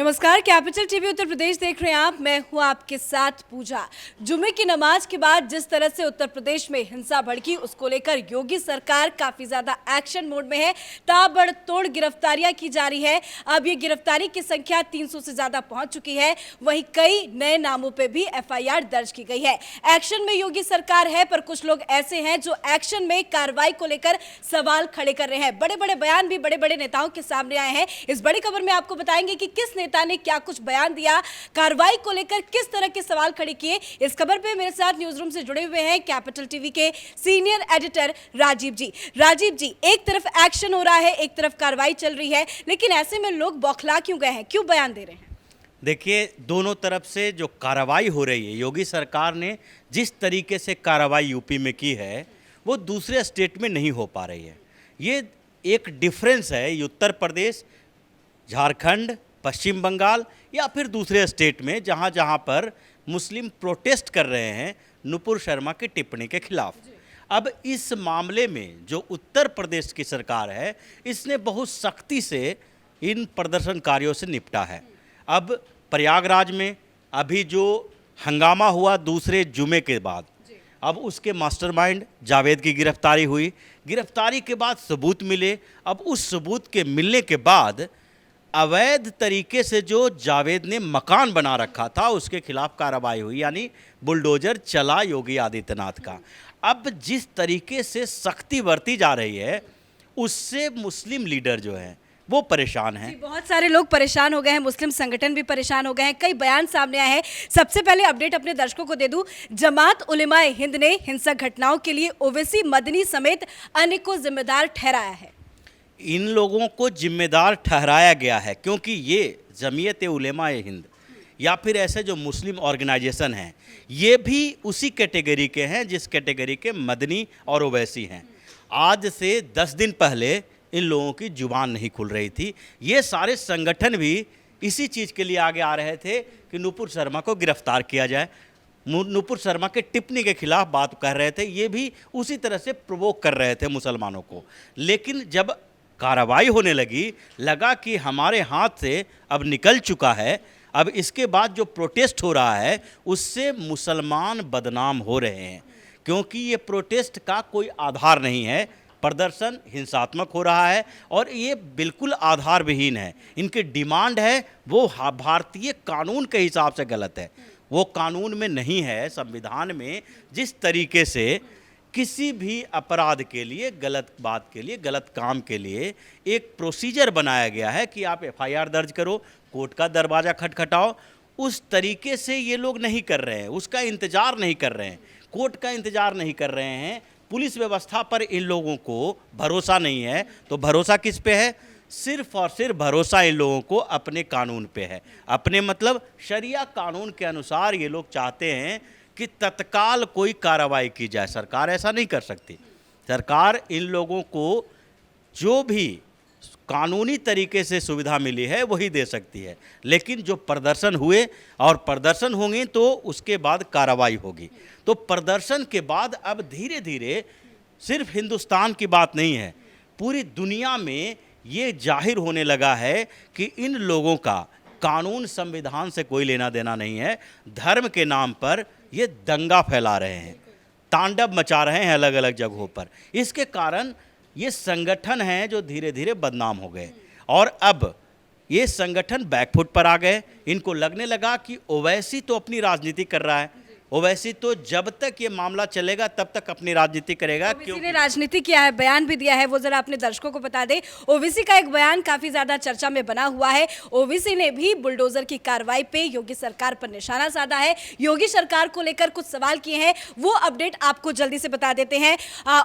नमस्कार, capital TV Uttar Pradesh देख रहे हैं आप। मैं हूं आपके साथ पूजा। जुमे की नमाज के बाद जिस तरह से उत्तर प्रदेश में हिंसा भड़की, उसको लेकर योगी सरकार काफी ज्यादा एक्शन मोड में है। ताबड़तोड़ गिरफ्तारियां की जा रही है। अब ये गिरफ्तारी की संख्या 300 से ज्यादा पहुंच चुकी है। वहीं कई नए नामों पर भी FIR दर्ज की गई है। एक्शन में योगी सरकार है, पर कुछ लोग ऐसे हैं जो एक्शन में कार्रवाई को लेकर सवाल खड़े कर रहे हैं। बड़े बड़े बयान भी बड़े बड़े नेताओं के सामने आए हैं। इस बड़ी खबर में आपको बताएंगे कि किस नेता ने क्या कुछ बयान दिया, कार्रवाई को लेकर किस तरह के सवाल खड़े किए। इस खबर पे मेरे साथ न्यूज रूम से जुड़े हुए हैं कैपिटल टीवी के सीनियर एडिटर राजीव जी। राजीव जी, एक तरफ एक्शन हो रहा है, एक तरफ कार्रवाई चल रही है, लेकिन ऐसे में लोग बौखला क्यों गए हैं, क्यों बयान दे रहे हैं? देखिए, दोनों तरफ से जो कार्रवाई हो रही है, योगी सरकार ने जिस तरीके से कार्रवाई यूपी में की है वो दूसरे स्टेट में नहीं हो पा रही है। ये एक डिफरेंस है उत्तर प्रदेश, झारखंड, पश्चिम बंगाल या फिर दूसरे स्टेट में जहाँ जहाँ पर मुस्लिम प्रोटेस्ट कर रहे हैं नुपुर शर्मा की टिप्पणी के खिलाफ। अब इस मामले में जो उत्तर प्रदेश की सरकार है, इसने बहुत सख्ती से इन प्रदर्शनकारियों से निपटा है। अब प्रयागराज में अभी जो हंगामा हुआ दूसरे जुमे के बाद, अब उसके मास्टरमाइंड जावेद की गिरफ्तारी हुई। गिरफ्तारी के बाद सबूत मिले। अब उस सबूत के मिलने के बाद अवैध तरीके से जो जावेद ने मकान बना रखा था उसके खिलाफ कार्रवाई हुई, यानी बुलडोजर चला योगी आदित्यनाथ का। अब जिस तरीके से सख्ती बरती जा रही है उससे मुस्लिम लीडर जो हैं वो परेशान हैं। बहुत सारे लोग परेशान हो गए हैं, मुस्लिम संगठन भी परेशान हो गए हैं, कई बयान सामने आए हैं। सबसे पहले अपडेट अपने दर्शकों को दे दूं, जमात उलेमाए हिंद ने हिंसक घटनाओं के लिए ओवैसी, मदनी समेत अन्य को जिम्मेदार ठहराया है। इन लोगों को जिम्मेदार ठहराया गया है क्योंकि ये जमीयत उलेमाए हिंद या फिर ऐसे जो मुस्लिम ऑर्गेनाइजेशन हैं, ये भी उसी कैटेगरी के हैं जिस कैटेगरी के मदनी और ओवैसी हैं। आज से 10 दिन पहले इन लोगों की जुबान नहीं खुल रही थी। ये सारे संगठन भी इसी चीज़ के लिए आगे आ रहे थे कि नुपुर शर्मा को गिरफ्तार किया जाए। नुपुर शर्मा के टिप्पणी के खिलाफ बात कर रहे थे। ये भी उसी तरह से प्रोवोक कर रहे थे मुसलमानों को। लेकिन जब कार्रवाई होने लगी, लगा कि हमारे हाथ से अब निकल चुका है, अब इसके बाद जो प्रोटेस्ट हो रहा है उससे मुसलमान बदनाम हो रहे हैं, क्योंकि ये प्रोटेस्ट का कोई आधार नहीं है। प्रदर्शन हिंसात्मक हो रहा है और ये बिल्कुल आधार विहीन है। इनकी डिमांड है वो भारतीय कानून के हिसाब से गलत है, वो कानून में नहीं है। संविधान में जिस तरीके से किसी भी अपराध के लिए, गलत बात के लिए, गलत काम के लिए एक प्रोसीजर बनाया गया है कि आप FIR दर्ज करो, कोर्ट का दरवाज़ा खटखटाओ, उस तरीके से ये लोग नहीं कर रहे हैं। उसका इंतज़ार नहीं कर रहे हैं, कोर्ट का इंतज़ार नहीं कर रहे हैं। पुलिस व्यवस्था पर इन लोगों को भरोसा नहीं है। तो भरोसा किस पे है? सिर्फ और सिर्फ भरोसा इन लोगों को अपने कानून पे है। अपने मतलब शरिया कानून के अनुसार ये लोग चाहते हैं कि तत्काल कोई कार्रवाई की जाए। सरकार ऐसा नहीं कर सकती। सरकार इन लोगों को जो भी कानूनी तरीके से सुविधा मिली है वही दे सकती है। लेकिन जो प्रदर्शन हुए और प्रदर्शन होंगे तो उसके बाद कार्रवाई होगी। तो प्रदर्शन के बाद अब धीरे धीरे सिर्फ हिंदुस्तान की बात नहीं है, पूरी दुनिया में ये जाहिर होने लगा है कि इन लोगों का कानून संविधान से कोई लेना देना नहीं है। धर्म के नाम पर ये दंगा फैला रहे हैं, तांडव मचा रहे हैं अलग अलग जगहों पर। इसके कारण ये संगठन हैं जो धीरे धीरे बदनाम हो गए और अब ये संगठन बैकफुट पर आ गए। इनको लगने लगा कि ओवैसी तो अपनी राजनीति कर रहा है, ओवैसी तो जब तक ये मामला चलेगा तब तक अपनी राजनीति करेगा। ओवैसी ने राजनीति किया है, बयान भी दिया है, वो जरा अपने दर्शकों को बता दें। ओवैसी का एक बयान काफी ज्यादा चर्चा में बना हुआ है। ओवैसी ने भी बुलडोजर की कार्रवाई पे योगी सरकार पर निशाना साधा है, योगी सरकार को लेकर कुछ सवाल किए हैं, वो अपडेट आपको जल्दी से बता देते हैं।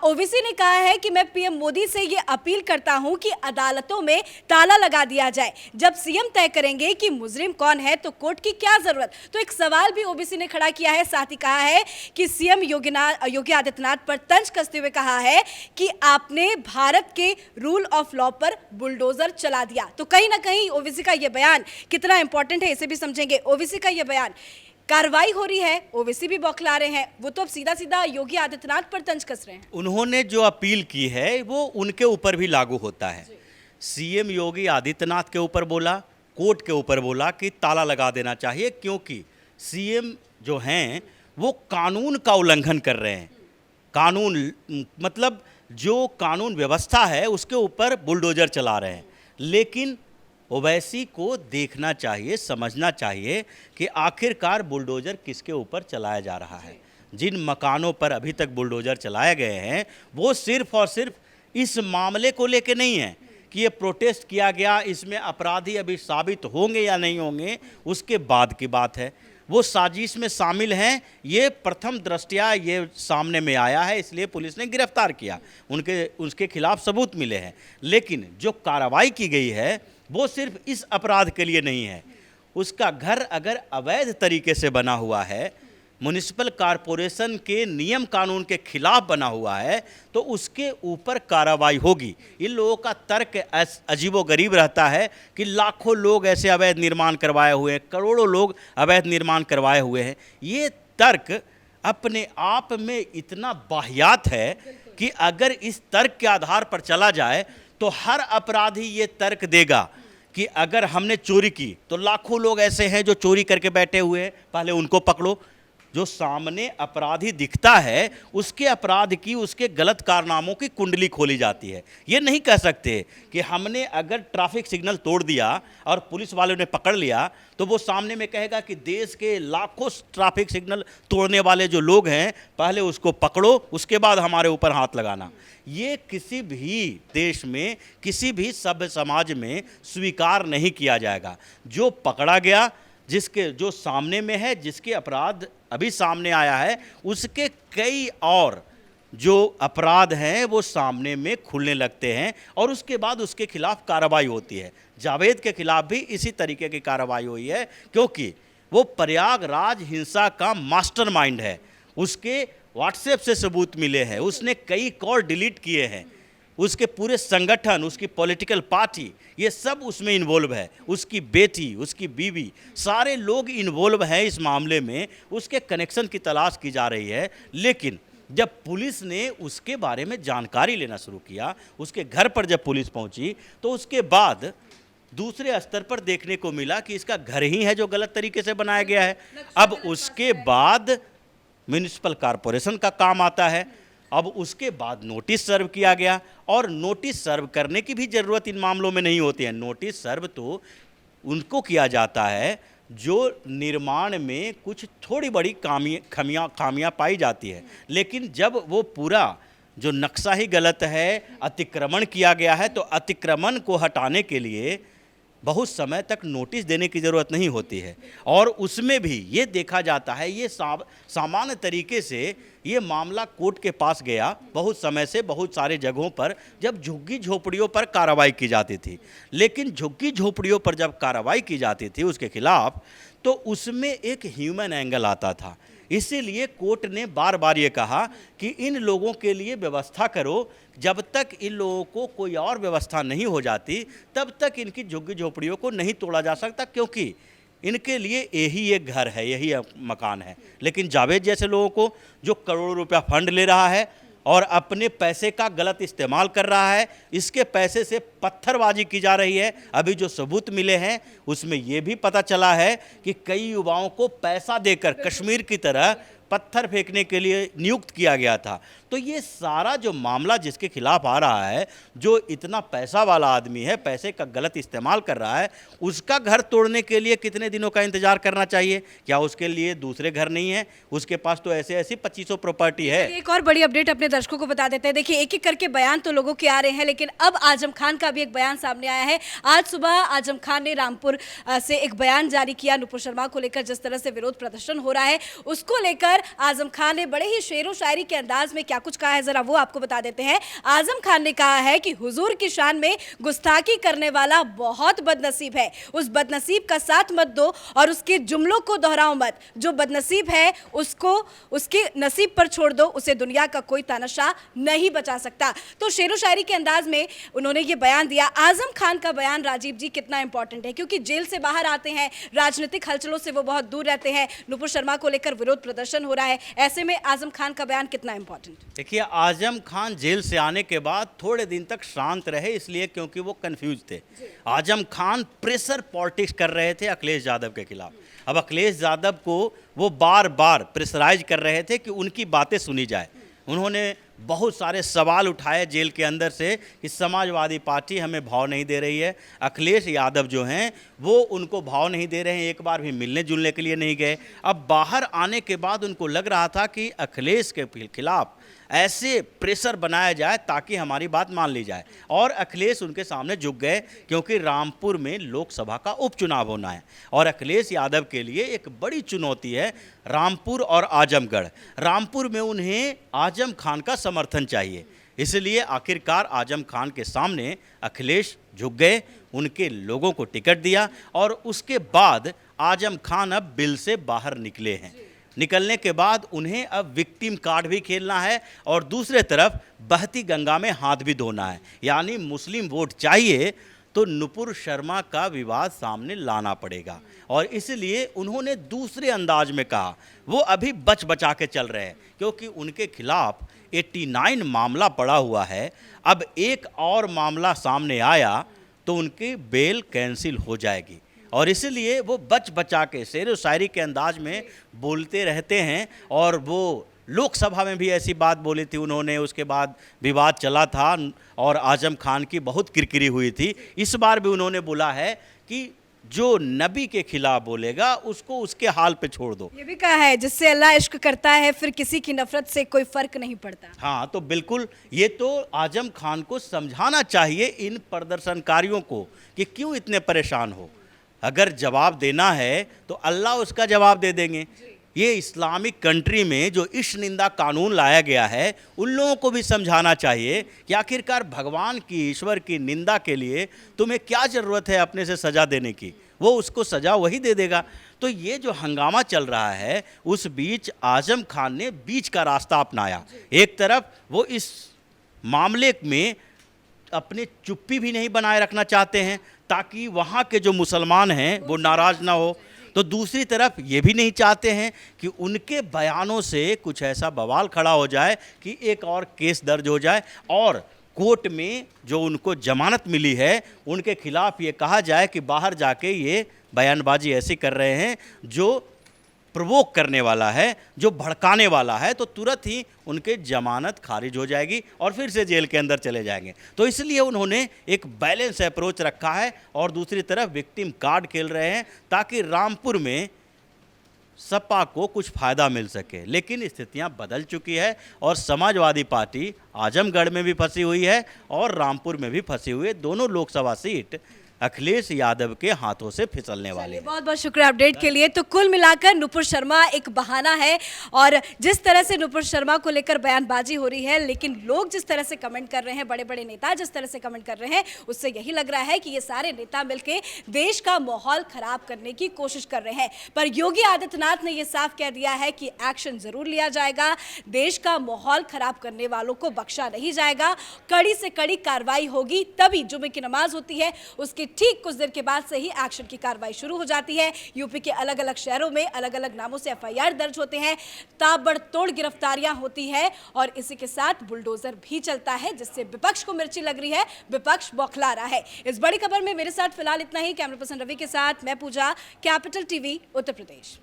ओवैसी ने कहा है कि मैं PM मोदी से ये अपील करता हूं कि अदालतों में ताला लगा दिया जाए। जब CM तय करेंगे कि मुजरिम कौन है तो कोर्ट की क्या जरूरत। तो एक सवाल भी ओवैसी ने खड़ा किया है। साथ ही कहा है कि CM योगी आदित्यनाथ पर तंज कसते हुए कहा है कि आपने भारत के रूल ऑफ लॉ पर बुलडोजर चला दिया। तो कहीं ना कहीं ओवैसी का यह बयान कितना इंपॉर्टेंट है इसे भी समझेंगे। ओवैसी का यह बयान, कार्रवाई हो रही है, ओवैसी भी बौखला रहे हैं, वो तो अब सीधा सीधा योगी आदित्यनाथ पर तंज कस रहे हैं। उन्होंने जो अपील की है वो उनके ऊपर भी लागू होता है। CM योगी आदित्यनाथ के ऊपर बोला, कोर्ट के ऊपर बोला कि ताला लगा देना चाहिए, क्योंकि सीएम जो हैं वो कानून का उल्लंघन कर रहे हैं। कानून मतलब जो कानून व्यवस्था है उसके ऊपर बुलडोजर चला रहे हैं। लेकिन ओवैसी को देखना चाहिए, समझना चाहिए कि आखिरकार बुलडोजर किसके ऊपर चलाया जा रहा है। जिन मकानों पर अभी तक बुलडोजर चलाए गए हैं वो सिर्फ और सिर्फ इस मामले को लेके नहीं है कि ये प्रोटेस्ट किया गया, इसमें अपराधी अभी साबित होंगे या नहीं होंगे उसके बाद की बात है। वो साजिश में शामिल हैं, ये प्रथम दृष्टया ये सामने में आया है, इसलिए पुलिस ने गिरफ्तार किया, उसके खिलाफ सबूत मिले हैं। लेकिन जो कार्रवाई की गई है वो सिर्फ इस अपराध के लिए नहीं है। उसका घर अगर अवैध तरीके से बना हुआ है, म्युनिसिपल कॉरपोरेशन के नियम कानून के खिलाफ बना हुआ है, तो उसके ऊपर कार्रवाई होगी। इन लोगों का तर्क अजीबोगरीब रहता है कि लाखों लोग ऐसे अवैध निर्माण करवाए हुए हैं, करोड़ों लोग अवैध निर्माण करवाए हुए हैं। ये तर्क अपने आप में इतना वाहियात है कि अगर इस तर्क के आधार पर चला जाए तो हर अपराधी ये तर्क देगा कि अगर हमने चोरी की तो लाखों लोग ऐसे हैं जो चोरी करके बैठे हुए हैं, पहले उनको पकड़ो। जो सामने अपराधी दिखता है उसके अपराध की, उसके गलत कारनामों की कुंडली खोली जाती है। ये नहीं कह सकते कि हमने अगर ट्रैफिक सिग्नल तोड़ दिया और पुलिस वालों ने पकड़ लिया तो वो सामने में कहेगा कि देश के लाखों ट्रैफिक सिग्नल तोड़ने वाले जो लोग हैं पहले उसको पकड़ो, उसके बाद हमारे ऊपर हाथ लगाना। ये किसी भी देश में, किसी भी सभ्य समाज में स्वीकार नहीं किया जाएगा। जो पकड़ा गया, जिसके जो सामने में है, जिसके अपराध अभी सामने आया है, उसके कई और जो अपराध हैं वो सामने में खुलने लगते हैं और उसके बाद उसके खिलाफ कार्रवाई होती है। जावेद के खिलाफ भी इसी तरीके की कार्रवाई हुई है, क्योंकि वो प्रयागराज हिंसा का मास्टरमाइंड है। उसके व्हाट्सएप से सबूत मिले हैं, उसने कई कॉल डिलीट किए हैं, उसके पूरे संगठन, उसकी पॉलिटिकल पार्टी, ये सब उसमें इन्वॉल्व है। उसकी बेटी, उसकी बीवी, सारे लोग इन्वॉल्व हैं इस मामले में। उसके कनेक्शन की तलाश की जा रही है। लेकिन जब पुलिस ने उसके बारे में जानकारी लेना शुरू किया, उसके घर पर जब पुलिस पहुंची, तो उसके बाद दूसरे स्तर पर देखने को मिला कि इसका घर ही है जो गलत तरीके से बनाया गया है। अब उसके बाद म्युनिसिपल कॉरपोरेशन का काम आता है। अब उसके बाद नोटिस सर्व किया गया, और नोटिस सर्व करने की भी ज़रूरत इन मामलों में नहीं होती है। नोटिस सर्व तो उनको किया जाता है जो निर्माण में कुछ थोड़ी बड़ी खामियां पाई जाती है। लेकिन जब वो पूरा जो नक्शा ही गलत है, अतिक्रमण किया गया है, तो अतिक्रमण को हटाने के लिए बहुत समय तक नोटिस देने की ज़रूरत नहीं होती है। और उसमें भी ये देखा जाता है, ये सामान्य तरीके से ये मामला कोर्ट के पास गया बहुत समय से, बहुत सारे जगहों पर, जब झुग्गी झोपड़ियों पर कार्रवाई की जाती थी। लेकिन झुग्गी झोपड़ियों पर जब कार्रवाई की जाती थी उसके खिलाफ, तो उसमें एक ह्यूमन एंगल आता था। इसीलिए कोर्ट ने बार बार ये कहा कि इन लोगों के लिए व्यवस्था करो। जब तक इन लोगों को कोई और व्यवस्था नहीं हो जाती तब तक इनकी झुग्गी झोपड़ियों को नहीं तोड़ा जा सकता, क्योंकि इनके लिए यही एक घर है, यही मकान है। लेकिन जावेद जैसे लोगों को, जो करोड़ों रुपया फंड ले रहा है और अपने पैसे का गलत इस्तेमाल कर रहा है, इसके पैसे से पत्थरबाजी की जा रही है। अभी जो सबूत मिले हैं उसमें यह भी पता चला है कि कई युवाओं को पैसा देकर कश्मीर की तरह पत्थर फेंकने के लिए नियुक्त किया गया था। तो ये सारा जो मामला जिसके खिलाफ आ रहा है, जो इतना पैसा वाला आदमी है, पैसे का गलत इस्तेमाल कर रहा है, उसका घर तोड़ने के लिए कितने दिनों का इंतजार करना चाहिए? क्या उसके लिए दूसरे घर नहीं है? उसके पास तो ऐसे ऐसी 2500 प्रॉपर्टी है। एक और बड़ी अपडेट अपने दर्शकों को बता देते हैं। देखिए, एक एक करके बयान तो लोगों के आ रहे हैं, लेकिन अब आजम खान का भी एक बयान सामने आया है। आज सुबह आजम खान ने रामपुर से एक बयान जारी किया नुपुर शर्मा को लेकर। जिस तरह से विरोध प्रदर्शन हो रहा है उसको लेकर आजम खान ने बड़े ही शेरो शायरी के अंदाज में क्या कुछ कहा है, जरा वो आपको बता देते हैं। आजम खान ने कहा है कि हुजूर की शान में गुस्ताखी करने वाला बहुत बदनसीब है, उस बदनसीब का साथ मत दो और उसके जुमलों को दोहराओ मत। जो बदनसीब है उसको उसके नसीब पर छोड़ दो, उसे दुनिया का कोई तानाशाह नहीं बचा सकता। तो शेरो शायरी के अंदाज में उन्होंने ये बयान दिया। आजम खान का बयान, राजीव जी, कितना इंपॉर्टेंट है, क्योंकि जेल से बाहर आते हैं, राजनीतिक हलचलों से वो बहुत दूर रहते हैं। नुपुर शर्मा को लेकर विरोध प्रदर्शन हो रहा है, ऐसे में आजम खान का बयान कितना इंपॉर्टेंट? देखिए, आजम खान जेल से आने के बाद थोड़े दिन तक शांत रहे, इसलिए क्योंकि वो कंफ्यूज थे। आजम खान प्रेशर पॉलिटिक्स कर रहे थे अखिलेश यादव के खिलाफ। अब अखिलेश यादव को वो बार बार प्रेशराइज कर रहे थे कि उनकी बातें सुनी जाए। उन्होंने बहुत सारे सवाल उठाए जेल के अंदर से कि समाजवादी पार्टी हमें भाव नहीं दे रही है, अखिलेश यादव जो हैं वो उनको भाव नहीं दे रहे हैं, एक बार भी मिलने जुलने के लिए नहीं गए। अब बाहर आने के बाद उनको लग रहा था कि अखिलेश के खिलाफ ऐसे प्रेशर बनाया जाए ताकि हमारी बात मान ली जाए, और अखिलेश उनके सामने झुक गए क्योंकि रामपुर में लोकसभा का उपचुनाव होना है और अखिलेश यादव के लिए एक बड़ी चुनौती है रामपुर और आजमगढ़। रामपुर में उन्हें आजम खान का समर्थन चाहिए, इसलिए आखिरकार आजम खान के सामने अखिलेश झुक गए, उनके लोगों को टिकट दिया और उसके बाद आजम खान अब बिल से बाहर निकले हैं। निकलने के बाद उन्हें अब विक्टिम कार्ड भी खेलना है और दूसरे तरफ बहती गंगा में हाथ भी धोना है, यानी मुस्लिम वोट चाहिए तो नुपुर शर्मा का विवाद सामने लाना पड़ेगा। और इसलिए उन्होंने दूसरे अंदाज में कहा, वो अभी बच बचा के चल रहे हैं क्योंकि उनके खिलाफ 89 मामला पड़ा हुआ है। अब एक और मामला सामने आया तो उनकी बेल कैंसिल हो जाएगी और इसलिए वो बच बचा के शेर व शायरी के अंदाज में बोलते रहते हैं। और वो लोकसभा में भी ऐसी बात बोली थी उन्होंने, उसके बाद विवाद चला था और आजम खान की बहुत किरकिरी हुई थी। इस बार भी उन्होंने बोला है कि जो नबी के खिलाफ बोलेगा उसको उसके हाल पे छोड़ दो। ये भी कहा है जिससे अल्लाह इश्क करता है फिर किसी की नफरत से कोई फर्क नहीं पड़ता। हाँ, तो बिल्कुल ये तो आजम खान को समझाना चाहिए इन प्रदर्शनकारियों को कि क्यों इतने परेशान हो। अगर जवाब देना है तो अल्लाह उसका जवाब दे देंगे। ये इस्लामिक कंट्री में जो इश्क निंदा कानून लाया गया है उन लोगों को भी समझाना चाहिए कि आखिरकार भगवान की, ईश्वर की निंदा के लिए तुम्हें क्या ज़रूरत है अपने से सज़ा देने की, वो उसको सज़ा वही दे देगा। तो ये जो हंगामा चल रहा है उस बीच आजम खान ने बीच का रास्ता अपनाया। एक तरफ वो इस मामले में अपनी चुप्पी भी नहीं बनाए रखना चाहते हैं ताकि वहाँ के जो मुसलमान हैं वो नाराज़ ना हो, तो दूसरी तरफ ये भी नहीं चाहते हैं कि उनके बयानों से कुछ ऐसा बवाल खड़ा हो जाए कि एक और केस दर्ज हो जाए और कोर्ट में जो उनको जमानत मिली है उनके खिलाफ ये कहा जाए कि बाहर जाके ये बयानबाजी ऐसी कर रहे हैं जो प्रोवोक करने वाला है, जो भड़काने वाला है, तो तुरंत ही उनके जमानत खारिज हो जाएगी और फिर से जेल के अंदर चले जाएंगे। तो इसलिए उन्होंने एक बैलेंस अप्रोच रखा है और दूसरी तरफ विक्टिम कार्ड खेल रहे हैं ताकि रामपुर में सपा को कुछ फ़ायदा मिल सके। लेकिन स्थितियां बदल चुकी है और समाजवादी पार्टी आजमगढ़ में भी फंसी हुई है और रामपुर में भी फंसी हुई है। दोनों लोकसभा सीट अखिलेश यादव के हाथों से फिसलने वाले। बहुत बहुत शुक्रिया अपडेट के लिए। तो कुल मिलाकर नुपुर शर्मा एक बहाना है और जिस तरह से नुपुर शर्मा को लेकर बयानबाजी हो रही है, लेकिन लोग जिस तरह से कमेंट कर रहे हैं, बड़े बड़े नेता जिस तरह से कमेंट कर रहे हैं, उससे यही लग रहा है कि ये सारे नेता मिलकर देश का माहौल खराब करने की कोशिश कर रहे हैं। पर योगी आदित्यनाथ ने यह साफ कह दिया है कि एक्शन जरूर लिया जाएगा, देश का माहौल खराब करने वालों को बख्शा नहीं जाएगा, कड़ी से कड़ी कार्रवाई होगी। तभी जुमे की नमाज होती है, उसके ठीक कुछ देर के बाद से ही एक्शन की कार्रवाई शुरू हो जाती है। यूपी के अलग अलग शहरों में अलग अलग नामों से एफआईआर दर्ज होते हैं, ताबड़तोड़ गिरफ्तारियां होती है और इसी के साथ बुलडोजर भी चलता है जिससे विपक्ष को मिर्ची लग रही है, विपक्ष बौखला रहा है। इस बड़ी खबर में मेरे साथ फिलहाल इतना ही। कैमरा पर्सन रवि के साथ मैं पूजा, कैपिटल टीवी उत्तर प्रदेश।